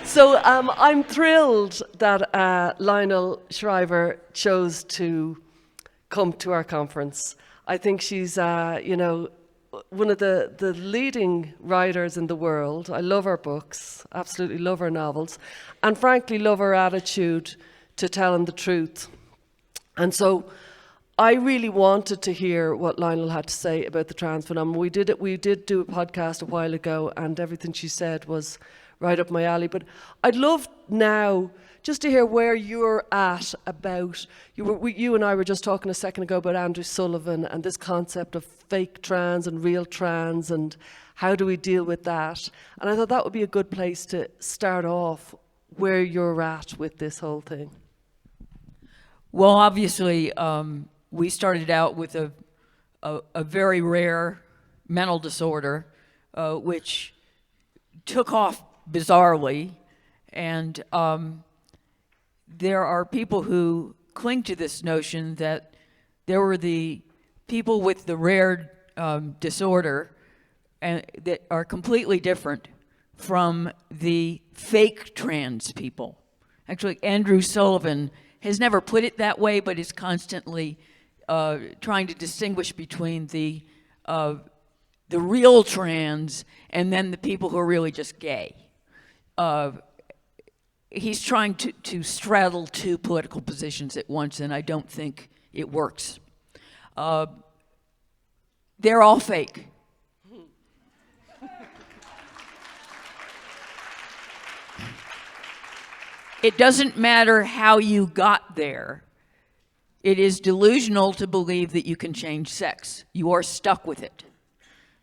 So I'm thrilled that Lionel Shriver chose to come to our conference. I think she's, one of the leading writers in the world. I love her books, absolutely love her novels, and frankly love her attitude to telling the truth. And so I really wanted to hear what Lionel had to say about the trans phenomenon. We did do a podcast a while ago, and everything she said was right up my alley. But I'd love now just to hear where you're at about, you and I were just talking a second ago about Andrew Sullivan and this concept of fake trans and real trans, and how do we deal with that? And I thought that would be a good place to start off, where you're at with this whole thing. Well, obviously, we started out with a very rare mental disorder, which took off bizarrely, and there are people who cling to this notion that there were the people with the rare disorder and that are completely different from the fake trans people. Actually, Andrew Sullivan has never put it that way, but is constantly trying to distinguish between the real trans and then the people who are really just gay. He's trying to straddle two political positions at once, and I don't think it works. They're all fake. It doesn't matter how you got there. It is delusional to believe that you can change sex. You are stuck with it.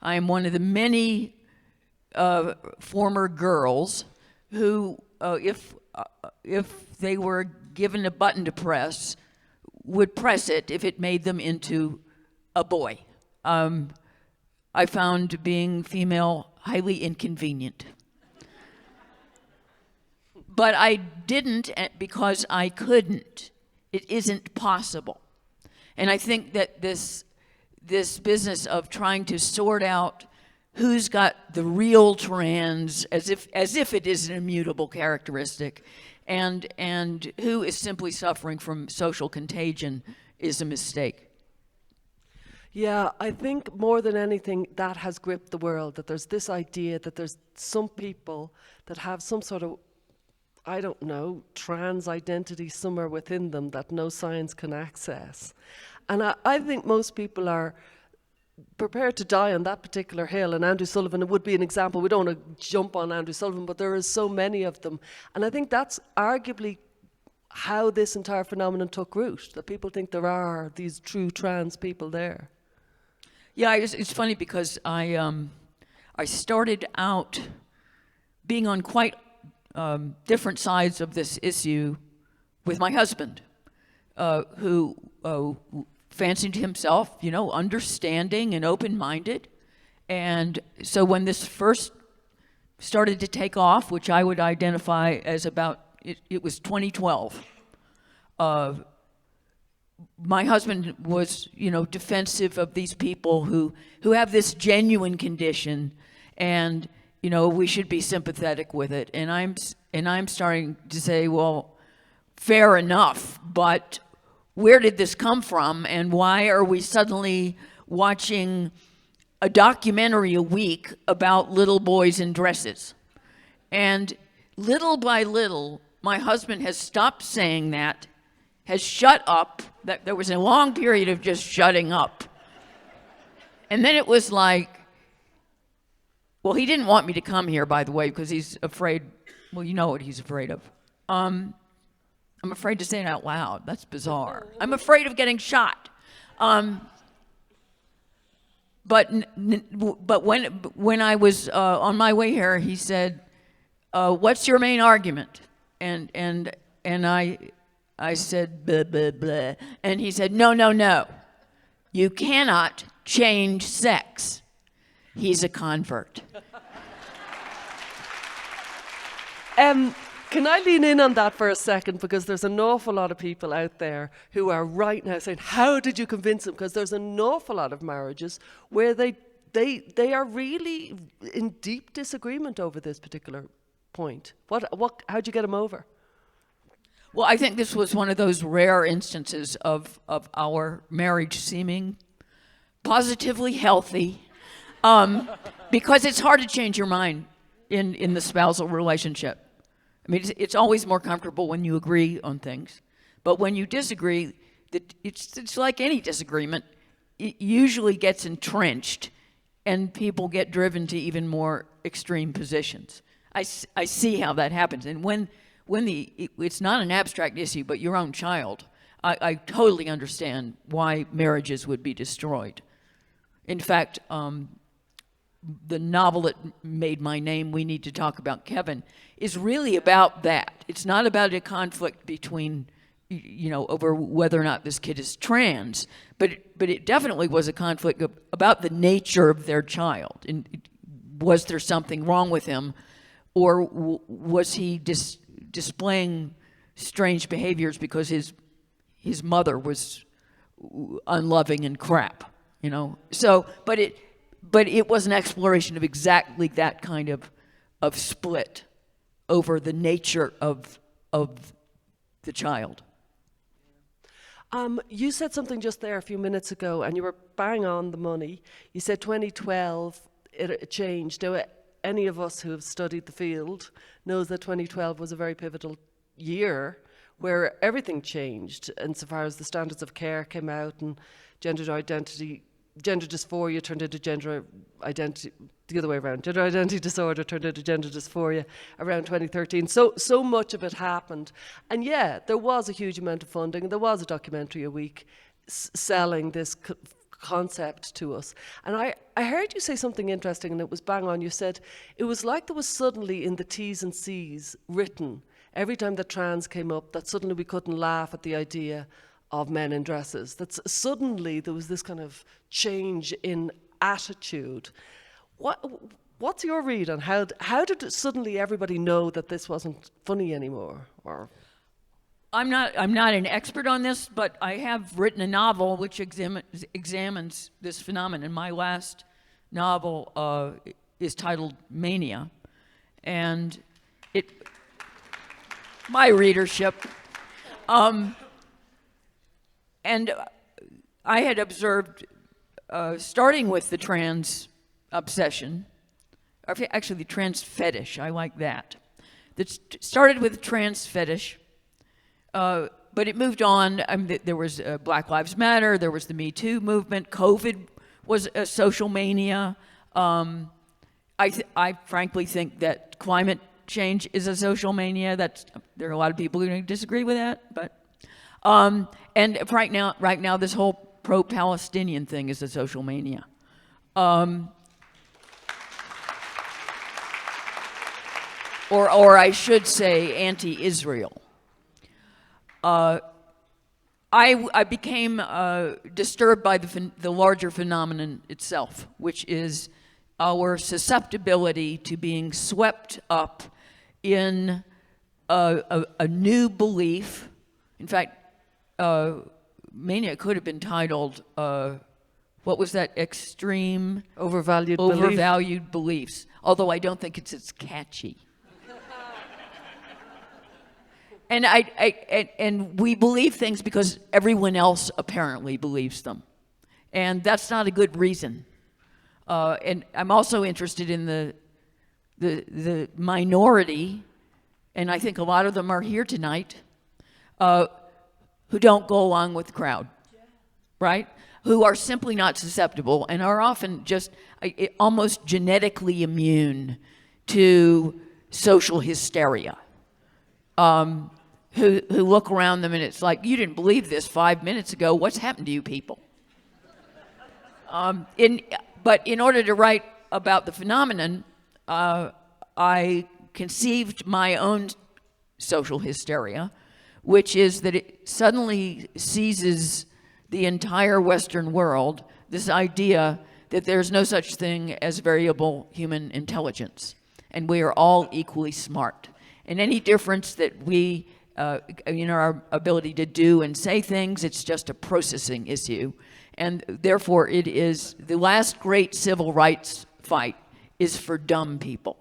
I am one of the many former girls who, if they were given a button to press, would press it if it made them into a boy. I found being female highly inconvenient. But I didn't because I couldn't. It isn't possible. And I think that this business of trying to sort out who's got the real trans, as if it is an immutable characteristic, and who is simply suffering from social contagion is a mistake. Yeah, I think more than anything that has gripped the world, that there's this idea that there's some people that have some sort of, I don't know, trans identity somewhere within them that no science can access. And I think most people are prepared to die on that particular hill, and Andrew Sullivan would be an example. We don't want to jump on Andrew Sullivan, but there is so many of them. And I think that's arguably how this entire phenomenon took root, that people think there are these true trans people there. Yeah, it's funny because I started out being on quite different sides of this issue with my husband, who fancied himself, understanding and open-minded. And so when this first started to take off, which I would identify as it was 2012, my husband was, defensive of these people who have this genuine condition, and we should be sympathetic with it. And I'm starting to say, well, fair enough, but where did this come from, and why are we suddenly watching a documentary a week about little boys in dresses? And little by little, my husband has stopped saying that, has shut up. That there was a long period of just shutting up. And then it was like, well, he didn't want me to come here, by the way, because he's afraid, well, you know what he's afraid of. I'm afraid to say it out loud. That's bizarre. I'm afraid of getting shot. But when I was on my way here, he said, "What's your main argument?" And I said, blah, blah, blah. And he said, no. You cannot change sex. He's a convert. Can I lean in on that for a second? Because there's an awful lot of people out there who are right now saying, how did you convince him? Because there's an awful lot of marriages where they are really in deep disagreement over this particular point? How'd you get him over? Well, I think this was one of those rare instances of our marriage seeming positively healthy, because it's hard to change your mind in the spousal relationship. I mean, it's always more comfortable when you agree on things, but when you disagree, it's like any disagreement. It usually gets entrenched, and people get driven to even more extreme positions. I see how that happens, and when it's not an abstract issue, but your own child, I totally understand why marriages would be destroyed. In fact, the novel that made my name, We Need to Talk About Kevin, is really about that. It's not about a conflict between, over whether or not this kid is trans, but it definitely was a conflict about the nature of their child. And was there something wrong with him, or was he displaying strange behaviors because his mother was unloving and crap, So, but it was an exploration of exactly that kind of split over the nature of the child. You said something just there a few minutes ago, and you were bang on the money. You said 2012, it changed. Now, any of us who have studied the field knows that 2012 was a very pivotal year where everything changed insofar as the standards of care came out and gender dysphoria turned into gender identity, the other way around. Gender identity disorder turned into gender dysphoria around 2013. So much of it happened. And yeah, there was a huge amount of funding, and there was a documentary a week selling this concept to us. And I heard you say something interesting, and it was bang on. You said it was like there was suddenly in the T's and C's written every time that trans came up that suddenly we couldn't laugh at the idea of men in dresses. That suddenly there was this kind of change in attitude. What's your read on how did suddenly everybody know that this wasn't funny anymore? Or I'm not an expert on this, but I have written a novel which examines this phenomenon. My last novel is titled Mania, and my readership. And I had observed, starting with the trans obsession, or actually the trans fetish, I like that. That started with the trans fetish, but it moved on. There was Black Lives Matter, there was the Me Too movement, COVID was a social mania. I frankly think that climate change is a social mania. There are a lot of people who disagree with that, but and right now, this whole pro-Palestinian thing is a social mania. Or I should say, anti-Israel. I became disturbed by the larger phenomenon itself, which is our susceptibility to being swept up in a new belief. In fact, Mania could have been titled, what was that extreme? Overvalued beliefs. Although I don't think it's as catchy. And we believe things because everyone else apparently believes them. And that's not a good reason. And I'm also interested in the minority, and I think a lot of them are here tonight, who don't go along with the crowd, right? Who are simply not susceptible and are often just almost genetically immune to social hysteria. Who look around them and it's like, you didn't believe this 5 minutes ago. What's happened to you people? But in order to write about the phenomenon, I conceived my own social hysteria, which is that it suddenly seizes the entire Western world, this idea that there's no such thing as variable human intelligence, and we are all equally smart. And any difference that we, our ability to do and say things, it's just a processing issue. And therefore, it is the last great civil rights fight is for dumb people.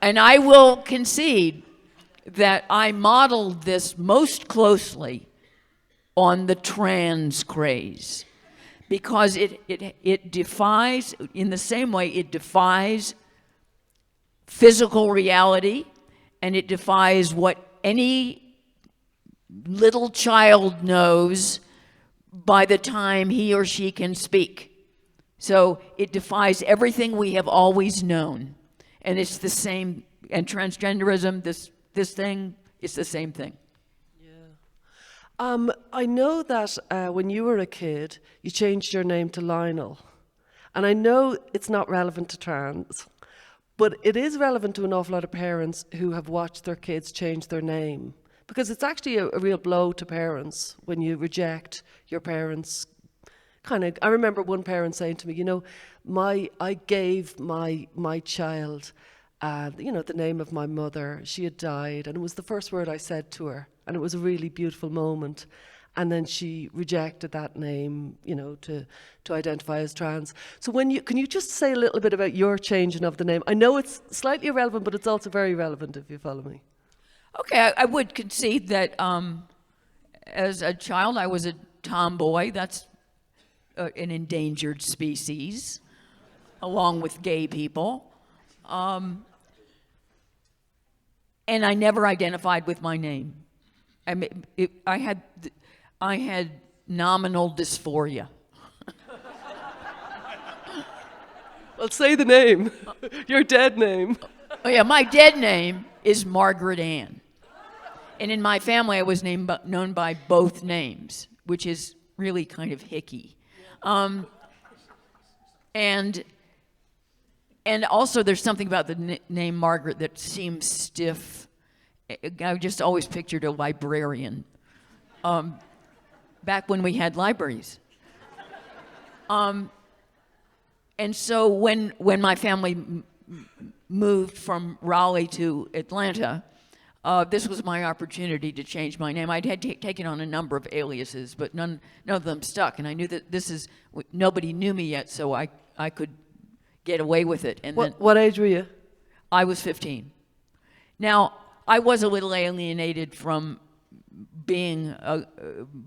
And I will concede that I modeled this most closely on the trans craze, because it defies, in the same way it defies physical reality, and it defies what any little child knows by the time he or she can speak. So it defies everything we have always known. And it's the same, and transgenderism, this thing, it's the same thing. I know that when you were a kid, you changed your name to Lionel. And I know it's not relevant to trans, but it is relevant to an awful lot of parents who have watched their kids change their name. Because it's actually a real blow to parents when you reject your parents' I remember one parent saying to me, you know, I gave my child, the name of my mother. She had died, and it was the first word I said to her, and it was a really beautiful moment. And then she rejected that name, to identify as trans. So can you just say a little bit about your changing of the name? I know it's slightly irrelevant, but it's also very relevant, if you follow me. Okay, I would concede that as a child I was a tomboy. That's an endangered species, along with gay people. And I never identified with my name. I had nominal dysphoria. Well, say the name. Your dead name. Oh yeah, my dead name is Margaret Ann. And in my family, I was known by both names, which is really kind of hicky. And also there's something about the name Margaret that seems stiff. I just always pictured a librarian, back when we had libraries. And so when my family moved from Raleigh to Atlanta, this was my opportunity to change my name. I'd had taken on a number of aliases, but none of them stuck. And I knew that nobody knew me yet, so I could get away with it. And what age were you? I was 15. Now, I was a little alienated from being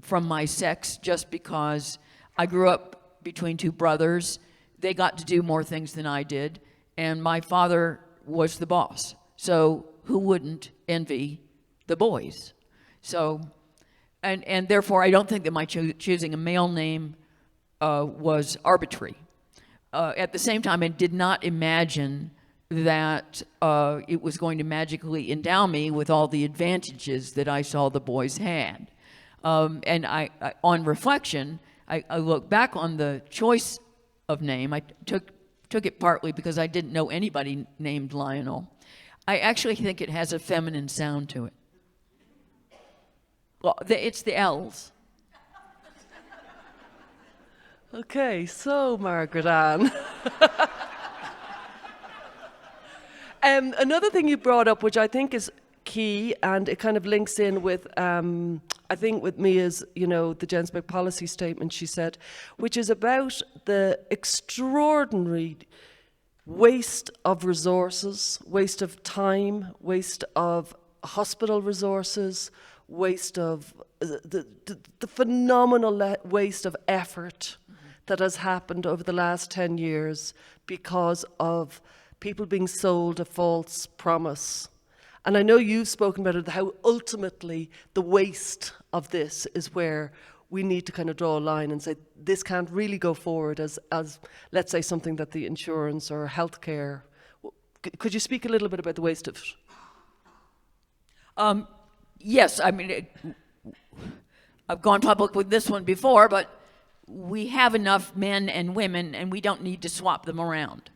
from my sex, just because I grew up between two brothers. They got to do more things than I did, and my father was the boss. So who wouldn't envy the boys? So, and therefore, I don't think that my choosing a male name was arbitrary. At the same time, I did not imagine that it was going to magically endow me with all the advantages that I saw the boys had. And I on reflection, I look back on the choice of name. I took it partly because I didn't know anybody named Lionel. I actually think it has a feminine sound to it. Well, it's the L's. Okay, so Margaret Ann. Another thing you brought up, which I think is key, and it kind of links in with, I think with Mia's, the Genspect policy statement she said, which is about the extraordinary waste of resources, waste of time, waste of hospital resources, waste of the phenomenal waste of effort that has happened over the last 10 years because of people being sold a false promise. And I know you've spoken about it, how ultimately the waste of this is where we need to kind of draw a line and say this can't really go forward as let's say, something that the insurance or healthcare. Could you speak a little bit about the waste of it? Yes, I mean, I've gone public with this one before, but we have enough men and women, and we don't need to swap them around.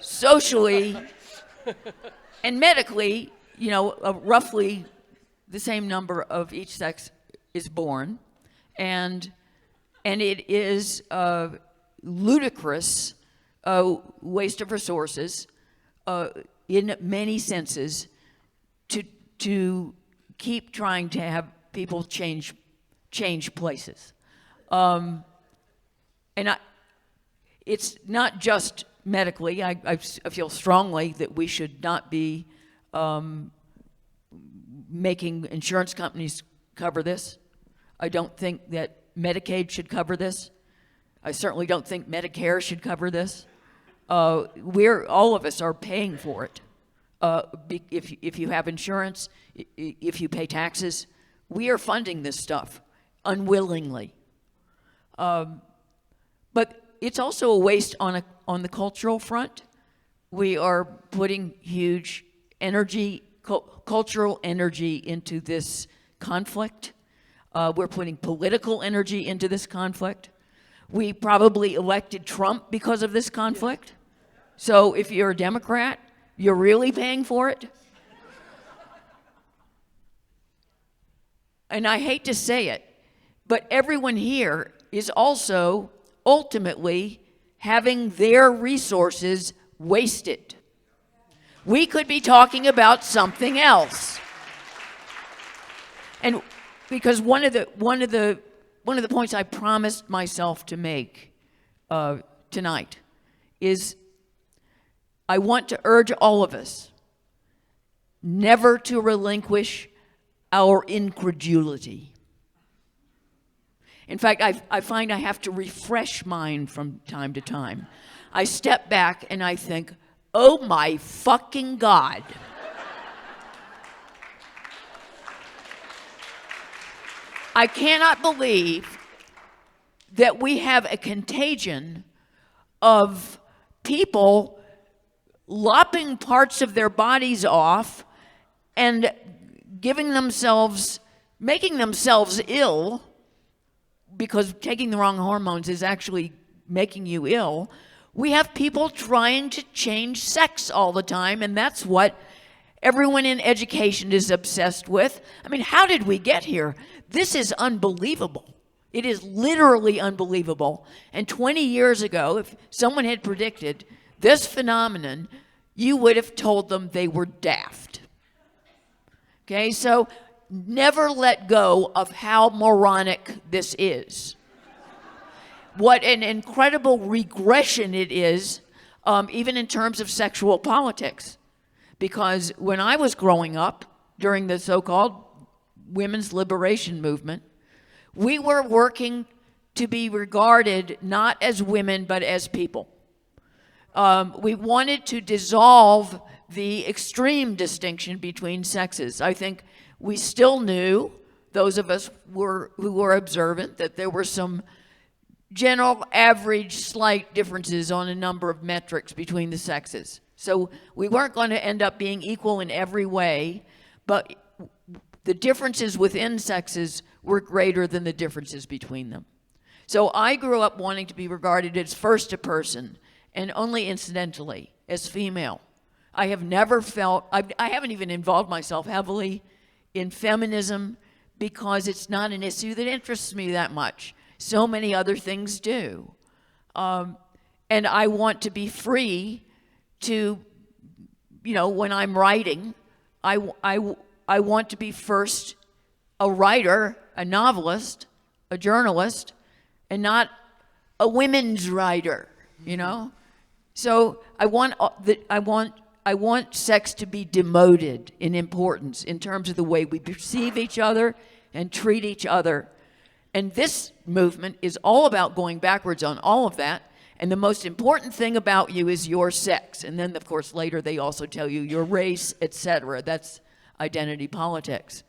Socially and medically, roughly the same number of each sex is born, and it is a ludicrous waste of resources in many senses to keep trying to have people change places, and it's not just medically, I feel strongly that we should not be making insurance companies cover this. I don't think that Medicaid should cover this. I certainly don't think Medicare should cover this. All of us are paying for it. If you have insurance, if you pay taxes, we are funding this stuff unwillingly. But it's also a waste on the cultural front. We are putting huge energy, cultural energy into this conflict. We're putting political energy into this conflict. We probably elected Trump because of this conflict. So if you're a Democrat, you're really paying for it. And I hate to say it, but everyone here is also ultimately having their resources wasted. We could be talking about something else. And because one of the points I promised myself to make tonight is I want to urge all of us never to relinquish our incredulity. In fact, I find I have to refresh mine from time to time. I step back and I think, oh my fucking God. I cannot believe that we have a contagion of people lopping parts of their bodies off and making themselves ill, because taking the wrong hormones is actually making you ill. We have people trying to change sex all the time, and that's what everyone in education is obsessed with. I mean, how did we get here? This is unbelievable. It is literally unbelievable. And 20 years ago, if someone had predicted this phenomenon, you would have told them they were daft. Okay, so never let go of how moronic this is. What an incredible regression it is, even in terms of sexual politics. Because when I was growing up, during the so-called women's liberation movement, we were working to be regarded not as women, but as people. We wanted to dissolve the extreme distinction between sexes. I think we still knew, those of us who were observant, that there were some general, average, slight differences on a number of metrics between the sexes. So we weren't going to end up being equal in every way, but the differences within sexes were greater than the differences between them. So I grew up wanting to be regarded as first a person, and only incidentally as female. I have never felt, I haven't even involved myself heavily in feminism because it's not an issue that interests me that much. So many other things do. And I want to be free to, when I'm writing, I want to be first a writer, a novelist, a journalist, and not a women's writer, So I want sex to be demoted in importance in terms of the way we perceive each other and treat each other. And this movement is all about going backwards on all of that. And the most important thing about you is your sex. And then, of course, later they also tell you your race, etc. That's identity politics.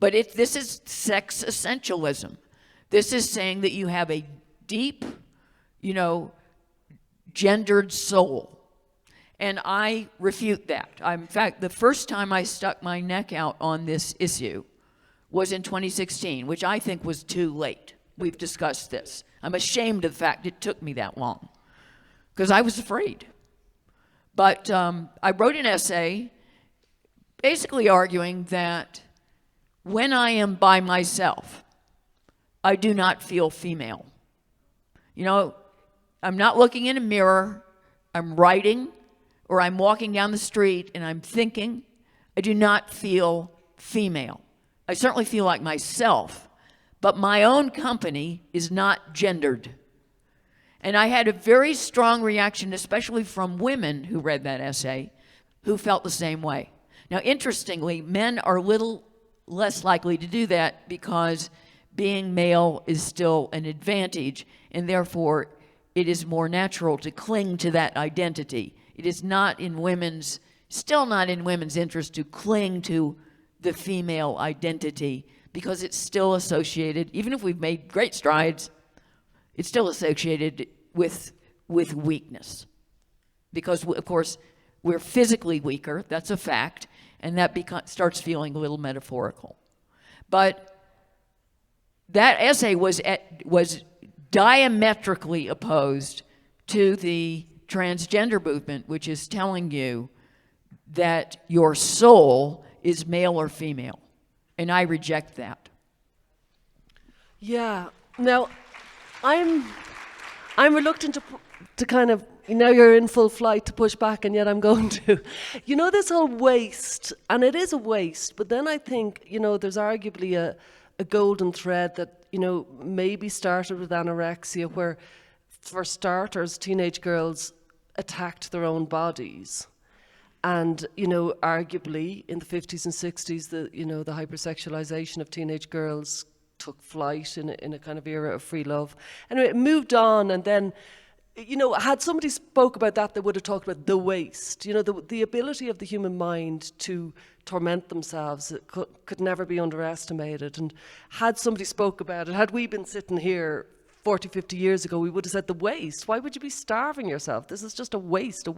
But this is sex essentialism. This is saying that you have a deep, gendered soul. And I refute that. In fact, the first time I stuck my neck out on this issue was in 2016, which I think was too late. We've discussed this. I'm ashamed of the fact it took me that long because I was afraid. But I wrote an essay basically arguing that when I am by myself, I do not feel female. I'm not looking in a mirror. I'm writing, or I'm walking down the street and I'm thinking. I do not feel female. I certainly feel like myself, but my own company is not gendered. And I had a very strong reaction, especially from women who read that essay, who felt the same way. Now, interestingly, men are a little less likely to do that because being male is still an advantage, and therefore it is more natural to cling to that identity. It is not in women's, still not in women's interest to cling to the female identity because it's still associated, even if we've made great strides, it's still associated with weakness. Because, of course, we're physically weaker, that's a fact, and that starts feeling a little metaphorical. But that essay was diametrically opposed to the transgender movement, which is telling you that your soul is male or female. And I reject that. Yeah. Now, I'm reluctant to kind of, now you're in full flight to push back, and yet I'm going to. You know, this whole waste, and it is a waste, but then I think, you know, there's arguably a golden thread that, you know, maybe started with anorexia, where, for starters, teenage girls attacked their own bodies. And, you know, arguably in the 50s and 60s, the hypersexualization of teenage girls took flight in a kind of era of free love. Anyway, it moved on, and then, you know, had somebody spoke about that, they would have talked about the waste. You know, the ability of the human mind to torment themselves could never be underestimated. And had somebody spoke about it, had we been sitting here 40, 50 years ago, we would have said the waste. Why would you be starving yourself? This is just a waste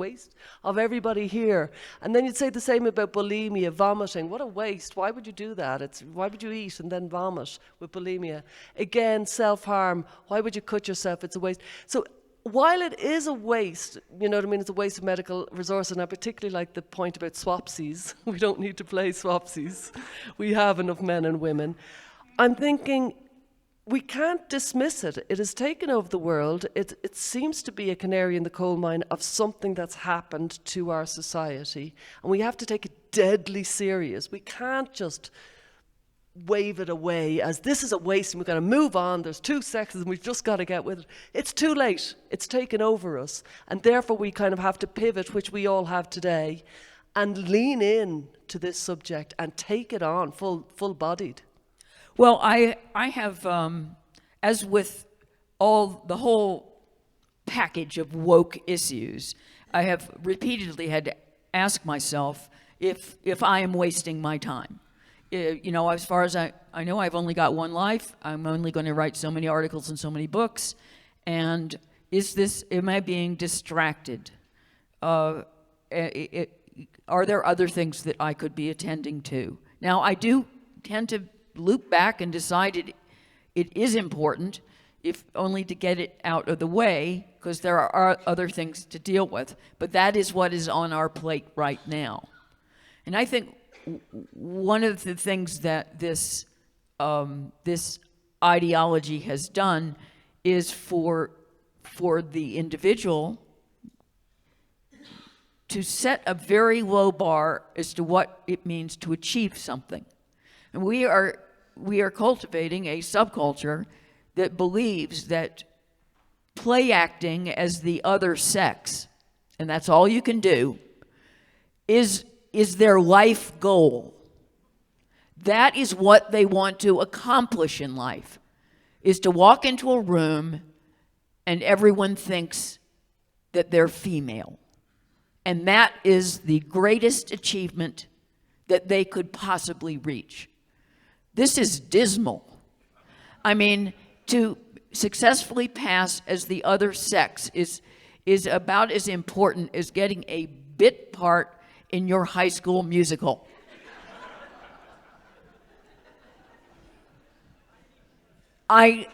of everybody here. And then you'd say the same about bulimia, vomiting. What a waste. Why would you do that? Why would you eat and then vomit with bulimia? Again, self-harm. Why would you cut yourself? It's a waste. So while it is a waste, you know what I mean, it's a waste of medical resources, and I particularly like the point about swapsies. We don't need to play swapsies. We have enough men and women. I'm thinking, we can't dismiss it. It has taken over the world. It seems to be a canary in the coal mine of something that's happened to our society. And we have to take it deadly serious. We can't just wave it away as this is a waste and we've got to move on. There's two sexes and we've just got to get with it. It's too late. It's taken over us. And therefore we kind of have to pivot, which we all have today, and lean in to this subject and take it on full-bodied. Well, I have, as with the whole package of woke issues, I have repeatedly had to ask myself if I am wasting my time. You know, as far as I know, I've only got one life. I'm only going to write so many articles and so many books. And am I being distracted? Are there other things that I could be attending to? Now, I do tend to loop back and decide it is important, if only to get it out of the way, because there are other things to deal with. But that is what is on our plate right now. And I think one of the things that this ideology has done is for the individual to set a very low bar as to what it means to achieve something. And we are cultivating a subculture that believes that play acting as the other sex, and that's all you can do, is their life goal. That is what they want to accomplish in life, is to walk into a room and everyone thinks that they're female. And that is the greatest achievement that they could possibly reach. This is dismal. I mean, to successfully pass as the other sex is about as important as getting a bit part in your high school musical. I'm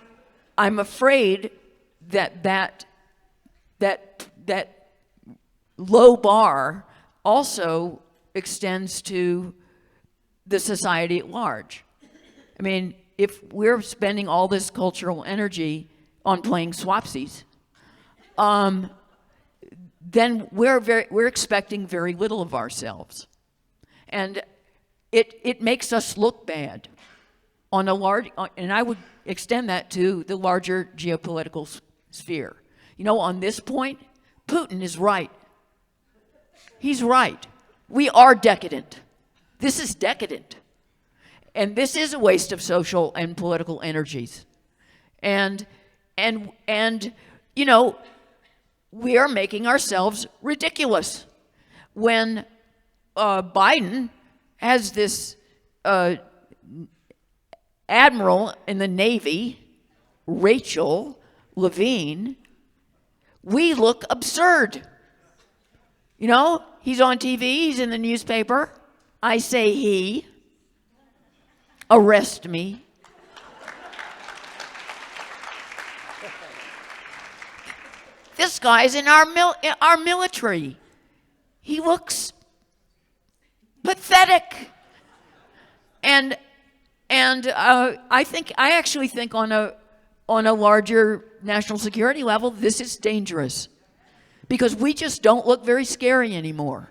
afraid that low bar also extends to the society at large. I mean, if we're spending all this cultural energy on playing swapsies, then we're expecting very little of ourselves, and it makes us look bad on a large. And I would extend that to the larger geopolitical sphere. You know, on this point, Putin is right. He's right. We are decadent. This is decadent. And this is a waste of social and political energies. And you know, we are making ourselves ridiculous when Biden has this admiral in the Navy, Rachel Levine. We look absurd. You know, he's on TV, he's in the newspaper. I say he. Arrest me. This guy's in our military. He looks pathetic. And I actually think on a larger national security level, this is dangerous because we just don't look very scary anymore.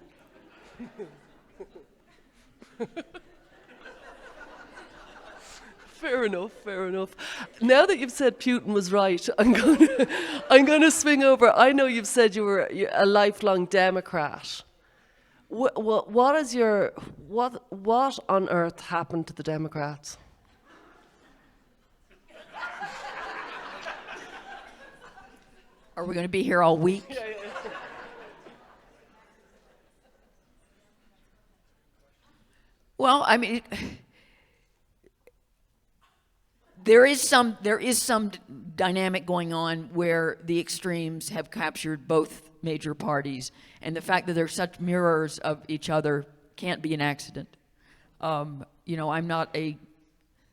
Fair enough, fair enough. Now that you've said Putin was right, I'm going to swing over. I know you've said you're a lifelong Democrat. What on earth happened to the Democrats? Are we going to be here all week? Yeah. Well, I mean, there is some dynamic going on where the extremes have captured both major parties, and the fact that they're such mirrors of each other can't be an accident. You know, I'm not a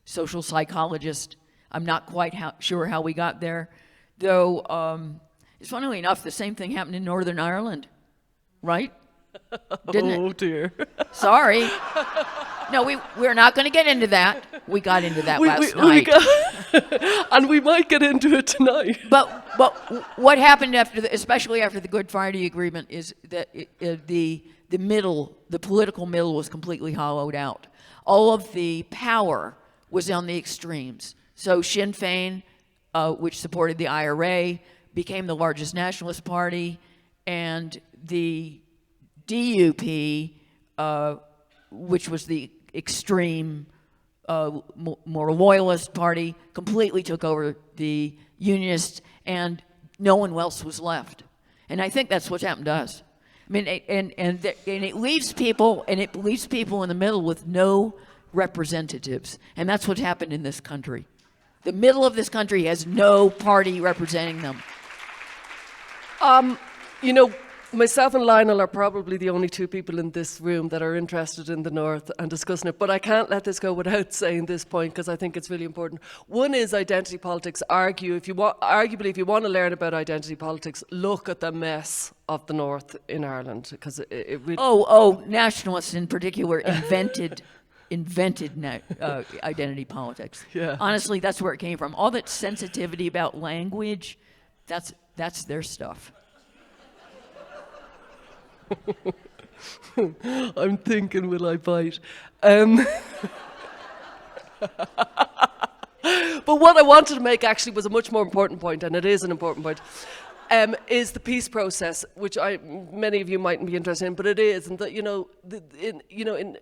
social psychologist. I'm not quite sure how we got there, though. It's funnily enough, the same thing happened in Northern Ireland, right? Didn't it? Oh dear. Sorry. No, we're not going to get into that. We got into that last night. And we might get into it tonight. But what happened especially after the Good Friday Agreement, is that the political middle was completely hollowed out. All of the power was on the extremes. So Sinn Féin, which supported the IRA, became the largest nationalist party, and the DUP, which was the extreme, more loyalist party, completely took over the Unionists, and no one else was left. And I think that's what's happened to us. I mean, and it leaves people in the middle with no representatives, and that's what's happened in this country. The middle of this country has no party representing them. You know, myself and Lionel are probably the only two people in this room that are interested in the North and discussing it, but I can't let this go without saying this point because I think it's really important. One is identity politics. Arguably, if you want to learn about identity politics, look at the mess of the North in Ireland, because it really... Nationalists in particular invented identity politics. Yeah. Honestly, that's where it came from. All that sensitivity about language, that's their stuff. I'm thinking, will I bite? But what I wanted to make actually was a much more important point, and it is an important point, is the peace process, which many of you mightn't be interested in, but it is. And that,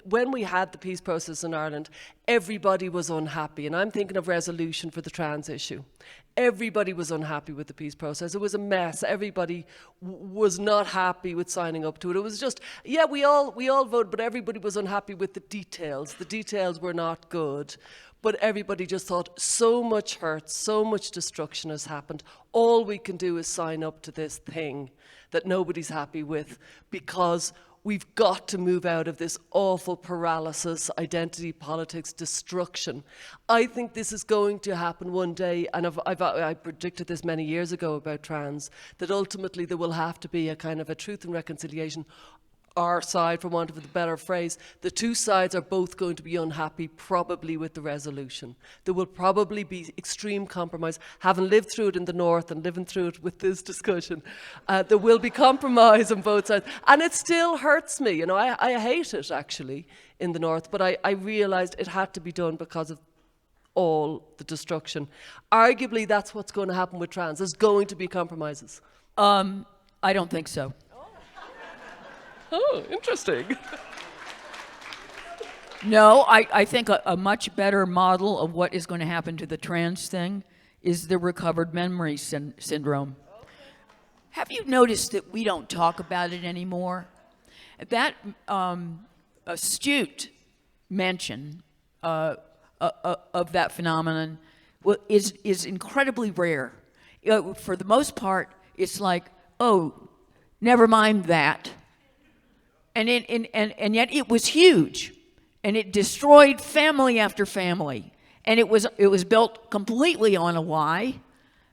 when we had the peace process in Ireland, everybody was unhappy, and I'm thinking of resolution for the trans issue. Everybody was unhappy with the peace process. It was a mess. Everybody was not happy with signing up to it. It was just, yeah, we all voted, but everybody was unhappy with the details. The details were not good. But everybody just thought, so much hurt, so much destruction has happened. All we can do is sign up to this thing that nobody's happy with, because we've got to move out of this awful paralysis, identity politics, destruction. I think this is going to happen one day, and I predicted this many years ago about trans, that ultimately there will have to be a kind of a truth and reconciliation. Our side, for want of a better phrase, the two sides are both going to be unhappy, probably with the resolution. There will probably be extreme compromise. Having lived through it in the North and living through it with this discussion, there will be compromise on both sides. And it still hurts me. You know, I hate it, actually, in the North, but I realised it had to be done because of all the destruction. Arguably, that's what's going to happen with trans. There's going to be compromises. I don't think so. Oh, interesting. No, I think a much better model of what is going to happen to the trans thing is the recovered memory syndrome. Have you noticed that we don't talk about it anymore? That astute mention of that phenomenon is incredibly rare. For the most part, it's like, oh, never mind that. And yet it was huge, and it destroyed family after family, and it was built completely on a lie,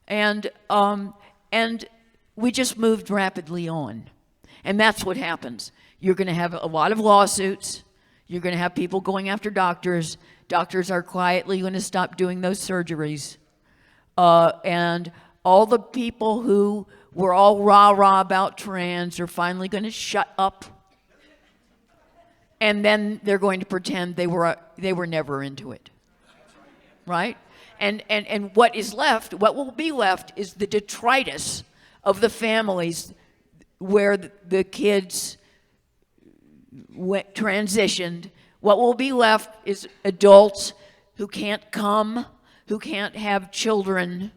and we just moved rapidly on, and that's what happens. You're going to have a lot of lawsuits. You're going to have people going after doctors. Doctors are quietly going to stop doing those surgeries, and all the people who were all rah-rah about trans are finally going to shut up. And then they're going to pretend they were never into it, right? And what is left, what will be left, is the detritus of the families where the kids transitioned. What will be left is adults who can't come, who can't have children,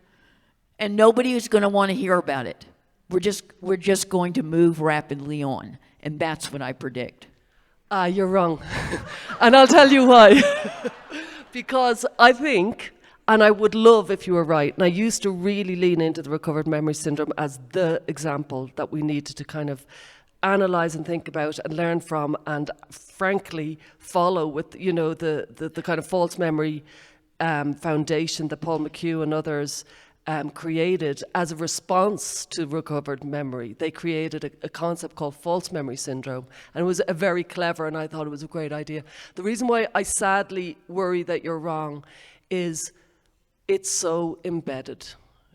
and nobody is going to want to hear about it. We're just going to move rapidly on, and that's what I predict. You're wrong. And I'll tell you why. Because I think, and I would love if you were right, and I used to really lean into the recovered memory syndrome as the example that we needed to kind of analyze and think about and learn from, and frankly follow with, you know, the kind of false memory foundation that Paul McHugh and others created as a response to recovered memory. They created a concept called false memory syndrome, and it was a very clever, and I thought it was a great idea. The reason why I sadly worry that you're wrong is it's so embedded.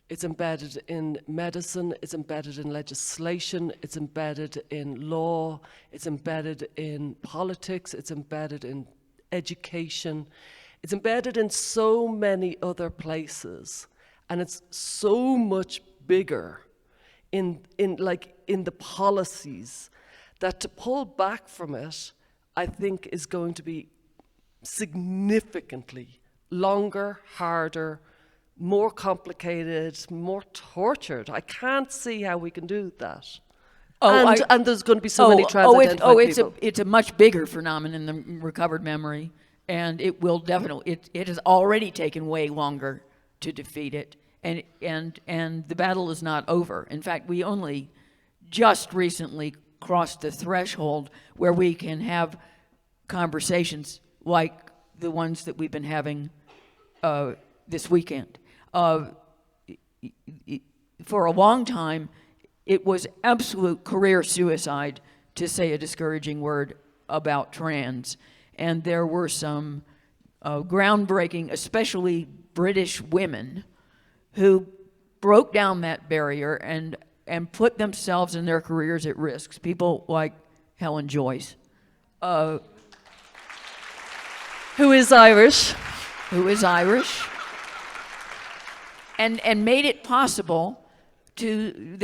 It's embedded in medicine, it's embedded in legislation, it's embedded in law, it's embedded in politics, it's embedded in education, it's embedded in so many other places. And it's so much bigger in the policies that to pull back from it, I think, is going to be significantly longer, harder, more complicated, more tortured. I can't see how we can do that. And there's going to be so many trans-identified people. It's a much bigger phenomenon than recovered memory, and it will definitely. It has already taken way longer to defeat it, and the battle is not over. In fact, we only just recently crossed the threshold where we can have conversations like the ones that we've been having this weekend. For a long time, it was absolute career suicide to say a discouraging word about trans, and there were some groundbreaking, especially British women, who broke down that barrier and put themselves and their careers at risk. People like Helen Joyce, who is Irish, and made it possible to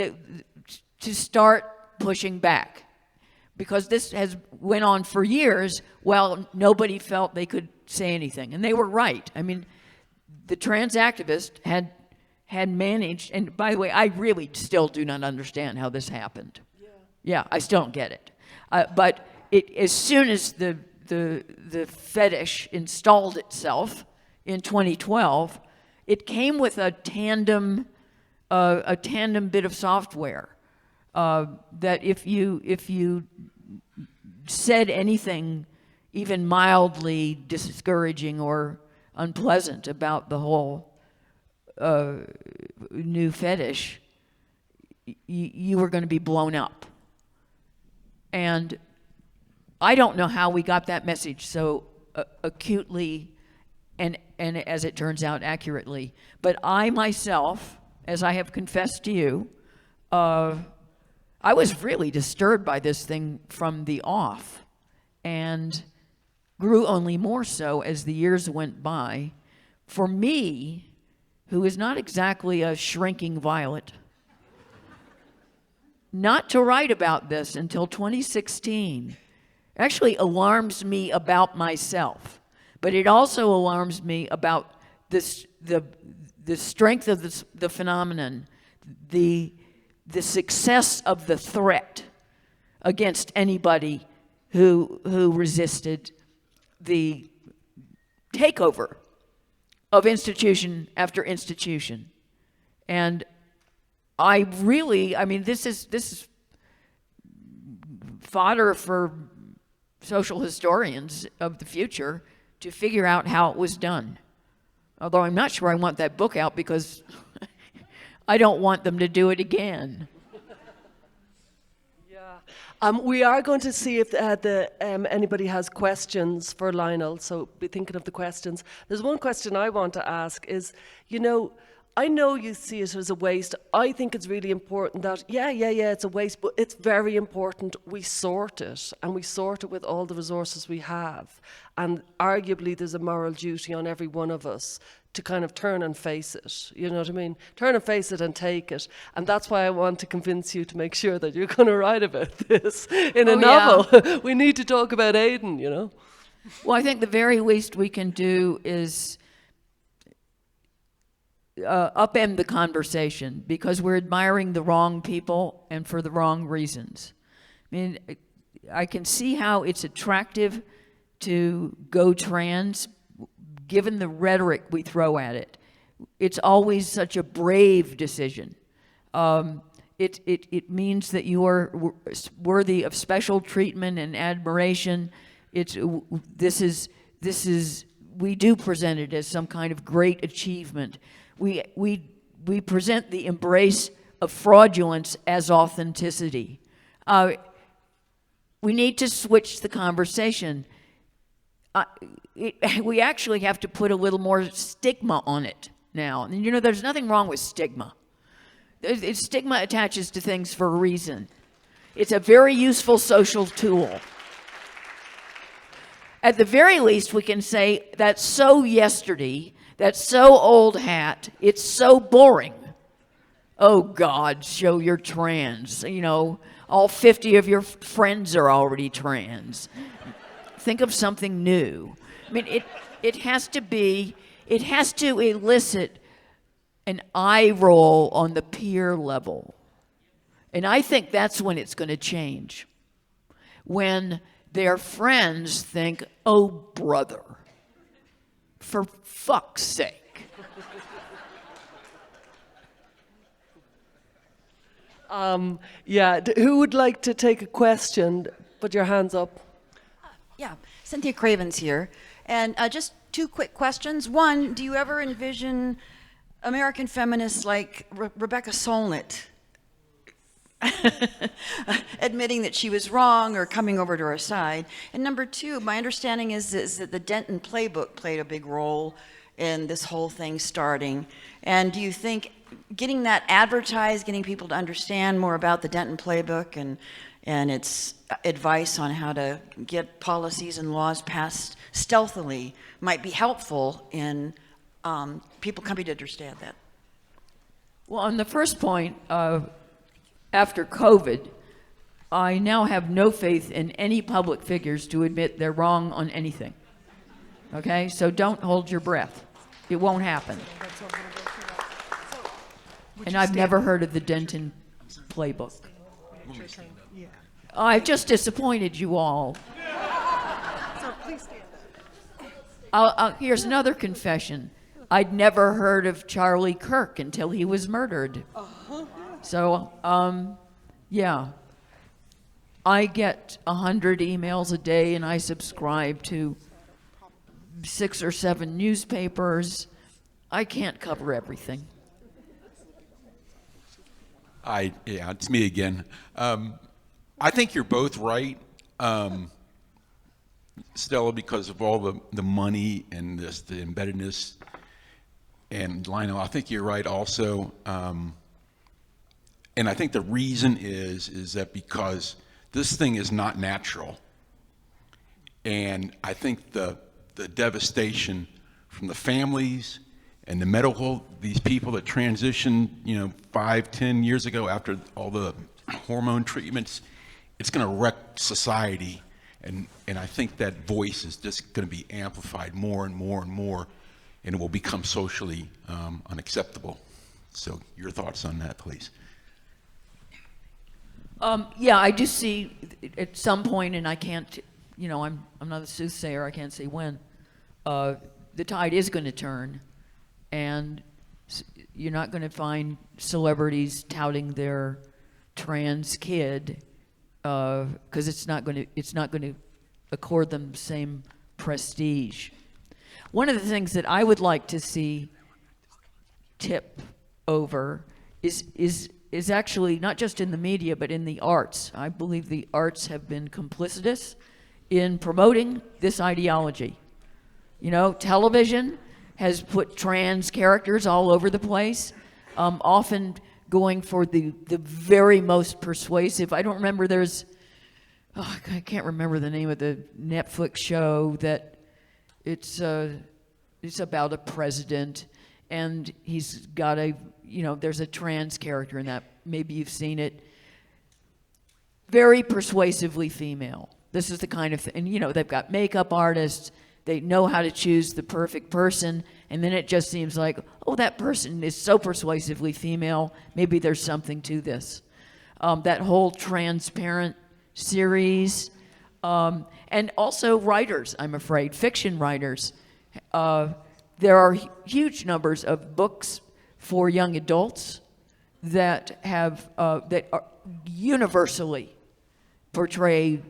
start pushing back, because this has went on for years while nobody felt they could say anything, and they were right. I mean, the trans activist had managed, and by the way, I really still do not understand how this happened. Yeah, I still don't get it. But as soon as the fetish installed itself in 2012, it came with a tandem bit of software that if you said anything even mildly discouraging or unpleasant about the whole new fetish, you were going to be blown up. And I don't know how we got that message so acutely and as it turns out accurately, but I myself, as I have confessed to you, I was really disturbed by this thing from the off, and grew only more so as the years went by, for me, who is not exactly a shrinking violet, not to write about this until 2016 actually alarms me about myself, but it also alarms me about this, the strength of the phenomenon, the success of the threat against anybody who resisted the takeover of institution after institution. And I mean, this is fodder for social historians of the future to figure out how it was done. Although I'm not sure I want that book out because I don't want them to do it again. We are going to see if anybody has questions for Lionel, so be thinking of the questions. There's one question I want to ask is, I know you see it as a waste. I think it's really important that, it's a waste, but it's very important we sort it, and we sort it with all the resources we have. And arguably there's a moral duty on every one of us to kind of turn and face it. You know what I mean? Turn and face it and take it. And that's why I want to convince you to make sure that you're going to write about this in a novel. Yeah. We need to talk about Aidan, Well, I think the very least we can do is upend the conversation, because we're admiring the wrong people and for the wrong reasons. I mean, I can see how it's attractive to go trans, given the rhetoric we throw at it. It's always such a brave decision. It means that you are worthy of special treatment and admiration. We do present it as some kind of great achievement. We present the embrace of fraudulence as authenticity. We need to switch the conversation. We actually have to put a little more stigma on it now. And there's nothing wrong with stigma. Stigma attaches to things for a reason. It's a very useful social tool. At the very least, we can say, that's so yesterday, that's so old hat, it's so boring. Oh God, show you're trans. All 50 of your friends are already trans. Think of something new. I mean, it has to elicit an eye roll on the peer level. And I think that's when it's going to change. When their friends think, oh, brother, for fuck's sake. Who would like to take a question? Put your hands up. Yeah, Cynthia Craven's here. And just two quick questions. One, do you ever envision American feminists like Rebecca Solnit admitting that she was wrong or coming over to our side? And number two, my understanding is that the Denton playbook played a big role in this whole thing starting. And do you think getting that advertised, getting people to understand more about the Denton playbook and its advice on how to get policies and laws passed stealthily might be helpful in people coming to understand that? Well, on the first point, after COVID, I now have no faith in any public figures to admit they're wrong on anything. Okay? So don't hold your breath. It won't happen. And I've never heard of the Denton playbook. I've just disappointed you all. So please stand. Here's another confession. I'd never heard of Charlie Kirk until he was murdered. So, I get 100 emails a day, and I subscribe to 6 or 7 newspapers. I can't cover everything. It's me again. I think you're both right, Stella, because of all the money and the embeddedness. And Lionel, I think you're right also. And I think the reason is that because this thing is not natural. And I think the devastation from the families and the medical, these people that transitioned, 5, 10 years ago after all the hormone treatments. It's going to wreck society. And I think that voice is just going to be amplified more and more and more, and it will become socially unacceptable. So your thoughts on that, please. Yeah, I just see at some point, and I can't, I'm not a soothsayer, I can't say when, the tide is going to turn, and you're not going to find celebrities touting their trans kid, because it's not going to accord them the same prestige. One of the things that I would like to see tip over is actually not just in the media, but in the arts. I believe the arts have been complicitous in promoting this ideology. Television has put trans characters all over the place, often going for the very most persuasive. I don't remember, I can't remember the name of the Netflix show that it's about a president, and he's got there's a trans character in that. Maybe you've seen it. Very persuasively female. This is the kind of thing, and they've got makeup artists. They know how to choose the perfect person, and then it just seems like, oh, that person is so persuasively female, maybe there's something to this. That whole Transparent series, and also writers, I'm afraid, fiction writers. There are huge numbers of books for young adults that are universally portray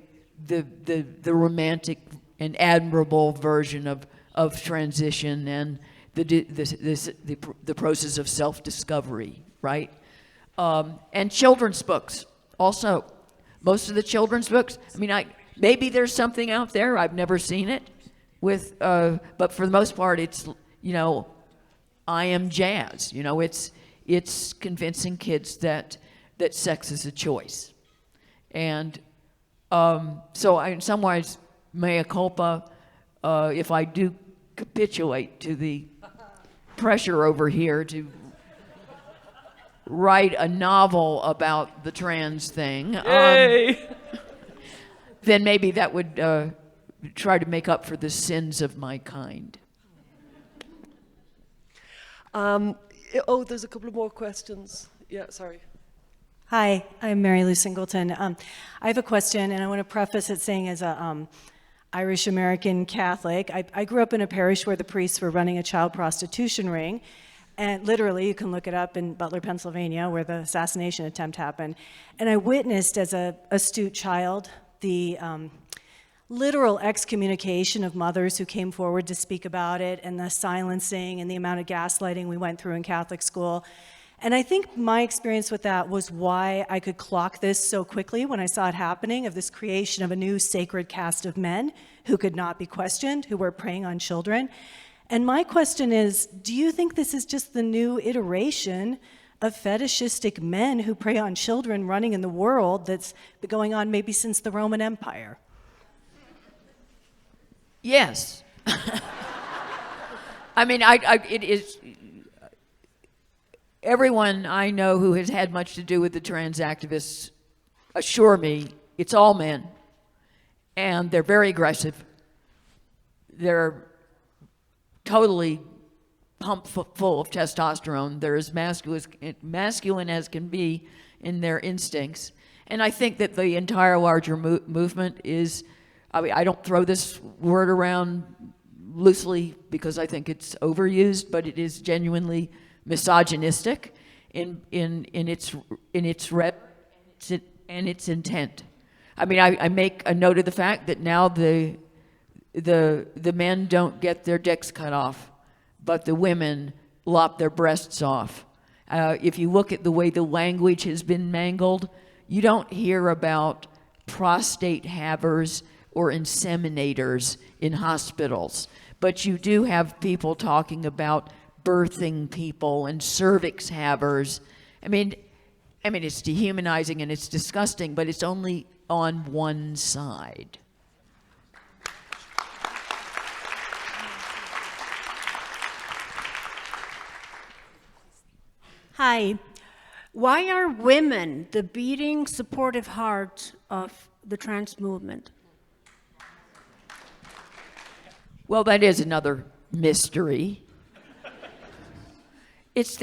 the romantic and admirable version of transition and the process of self-discovery, right? And children's books also. Most of the children's books, maybe there's something out there, I've never seen it, but for the most part it's, I am jazz. It's convincing kids that sex is a choice. And so in some ways, mea culpa, if I do capitulate to the pressure over here to write a novel about the trans thing, then maybe that would try to make up for the sins of my kind. There's a couple of more questions. Yeah, sorry. Hi, I'm Mary Lou Singleton. I have a question, and I want to preface it saying as a Irish-American Catholic, I grew up in a parish where the priests were running a child prostitution ring, and literally, you can look it up in Butler, Pennsylvania, where the assassination attempt happened. And I witnessed as an astute child the literal excommunication of mothers who came forward to speak about it, and the silencing and the amount of gaslighting we went through in Catholic school. And I think my experience with that was why I could clock this so quickly when I saw it happening, of this creation of a new sacred caste of men who could not be questioned, who were preying on children. And my question is, do you think this is just the new iteration of fetishistic men who prey on children running in the world that's been going on maybe since the Roman Empire? Yes. It is. Everyone I know who has had much to do with the trans activists assure me it's all men, and they're very aggressive. They're totally pumped full of testosterone. They're as masculine as can be in their instincts. And I think that the entire larger movement is, I don't throw this word around loosely because I think it's overused, but it is genuinely misogynistic in its rep and its intent. I make a note of the fact that now the men don't get their dicks cut off, but the women lop their breasts off. If you look at the way the language has been mangled, you don't hear about prostate havers or inseminators in hospitals, but you do have people talking about birthing people and cervix havers. It's dehumanizing and it's disgusting, but it's only on one side. Hi. Why are women the beating, supportive heart of the trans movement? Well, that is another mystery. It's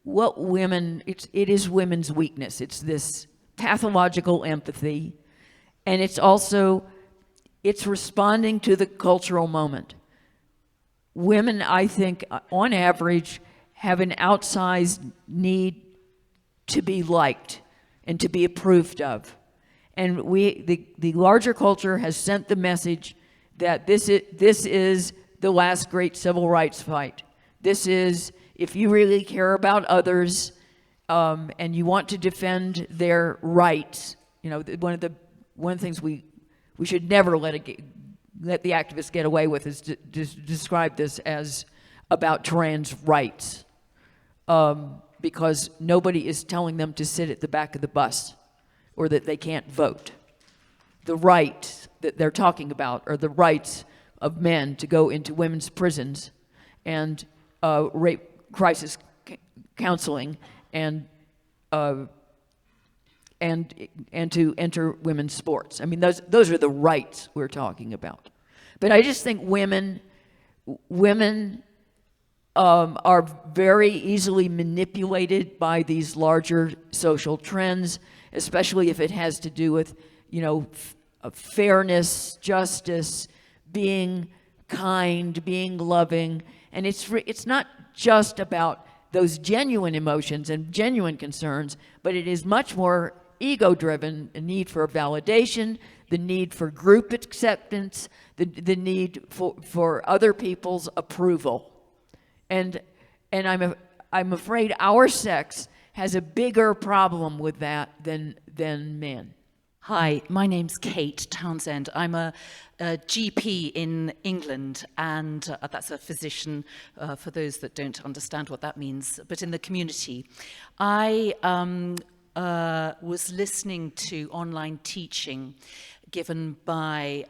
what women, it is women's weakness. It's this pathological empathy, and it's responding to the cultural moment. Women, I think, on average, have an outsized need to be liked and to be approved of. And the larger culture has sent the message that this is the last great civil rights fight. This is, if you really care about others and you want to defend their rights, you know, one of the things we should never let the activists get away with is to describe this as about trans rights, because nobody is telling them to sit at the back of the bus or that they can't vote. The rights that they're talking about are the rights of men to go into women's prisons and rape crisis counseling and to enter women's sports. I mean, those are the rights we're talking about. But I just think women are very easily manipulated by these larger social trends, especially if it has to do with, you know, fairness, justice, being kind, being loving. And it's not just about those genuine emotions and genuine concerns, but it is much more ego-driven, a need for validation, the need for group acceptance, the need for other people's approval. And I'm afraid our sex has a bigger problem with that than men. Hi, my name's Kate Townsend. I'm a GP in England, and that's a physician for those that don't understand what that means, but in the community. I was listening to online teaching given by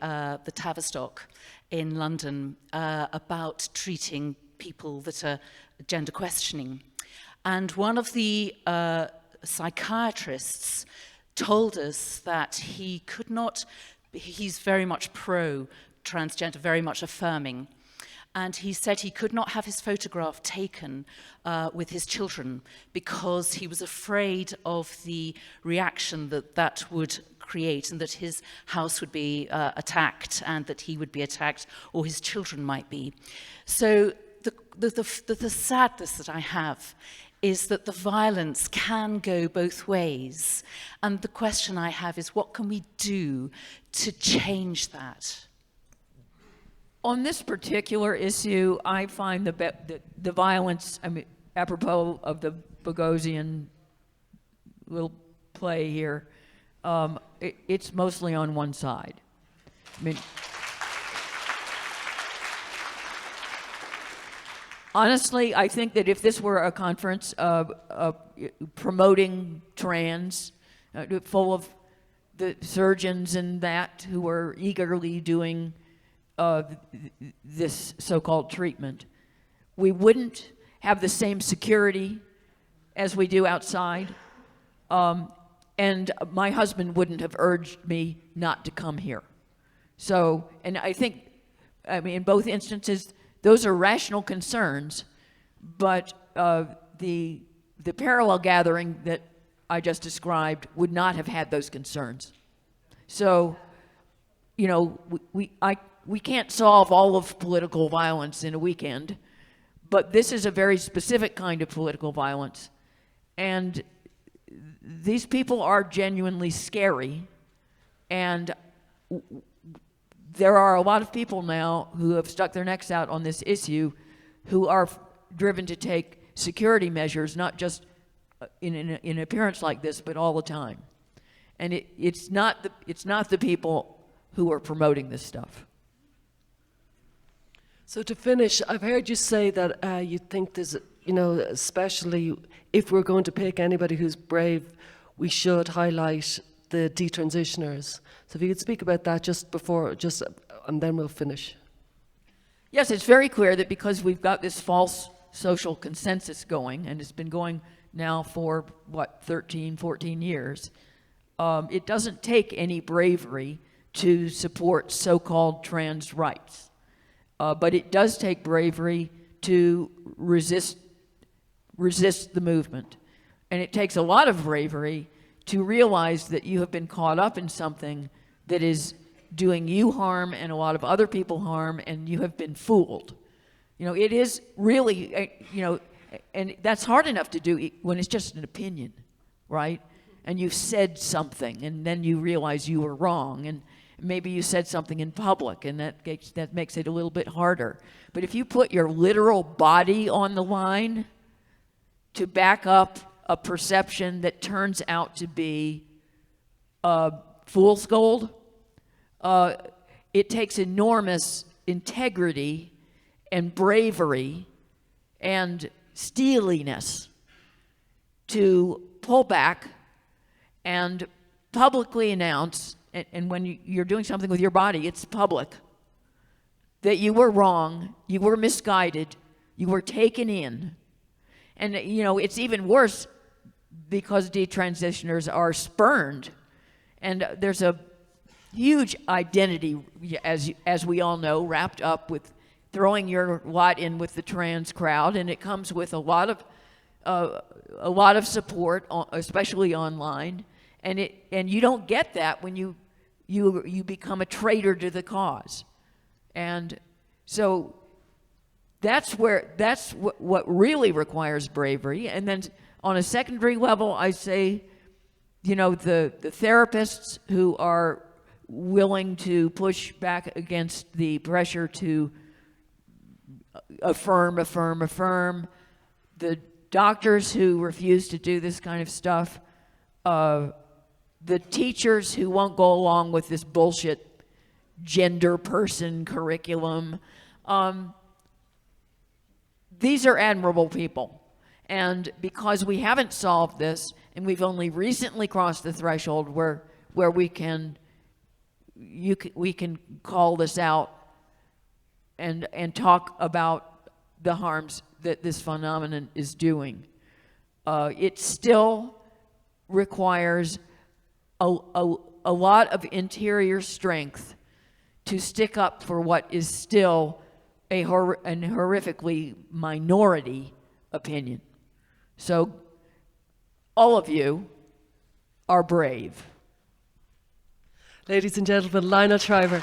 the Tavistock in London about treating people that are gender questioning. And one of the psychiatrists told us that he could not, he's very much pro-transgender, very much affirming. And he said he could not have his photograph taken with his children because he was afraid of the reaction that would create, and that his house would be attacked, and that he would be attacked, or his children might be. So the sadness that I have is that the violence can go both ways. And the question I have is, what can we do to change that? On this particular issue, I find the violence, I mean, apropos of the Bogosian little play here, it's mostly on one side. I mean, honestly, I think that if this were a conference promoting trans, full of the surgeons and that who are eagerly doing this so-called treatment, we wouldn't have the same security as we do outside. And my husband wouldn't have urged me not to come here. So, and I think, I mean, in both instances, those are rational concerns, but the parallel gathering that I just described would not have had those concerns. So, you know, we can't solve all of political violence in a weekend, but this is a very specific kind of political violence. And these people are genuinely scary, and there are a lot of people now who have stuck their necks out on this issue who are driven to take security measures, not just in an appearance like this, but all the time. And it's not the people who are promoting this stuff. So to finish, I've heard you say that you think there's, you know, especially if we're going to pick anybody who's brave, we should highlight the detransitioners. So if you could speak about that and then we'll finish. Yes, it's very clear that because we've got this false social consensus going, and it's been going now for, 13, 14 years. It doesn't take any bravery to support so-called trans rights. But it does take bravery to resist the movement. And it takes a lot of bravery to realize that you have been caught up in something that is doing you harm and a lot of other people harm, and you have been fooled. It is really, and that's hard enough to do when it's just an opinion, right? And you've said something, and then you realize you were wrong, and maybe you said something in public, and that makes it a little bit harder. But if you put your literal body on the line to back up a perception that turns out to be fool's gold, it takes enormous integrity and bravery and steeliness to pull back and publicly announce, and when you're doing something with your body, it's public, that you were wrong, you were misguided, you were taken in. And, it's even worse because detransitioners are spurned. And there's a huge identity, as we all know, wrapped up with throwing your lot in with the trans crowd, and it comes with a lot of support, especially online, and you don't get that when you become a traitor to the cause. And so that's what really requires bravery. And then on a secondary level, I say, the therapists who are willing to push back against the pressure to affirm, the doctors who refuse to do this kind of stuff, the teachers who won't go along with this bullshit gender person curriculum. These are admirable people. And because we haven't solved this, and we've only recently crossed the threshold where we can call this out and talk about the harms that this phenomenon is doing, it still requires a lot of interior strength to stick up for what is still an horrifically minority opinion. So all of you are brave. Ladies and gentlemen, Lionel Shriver.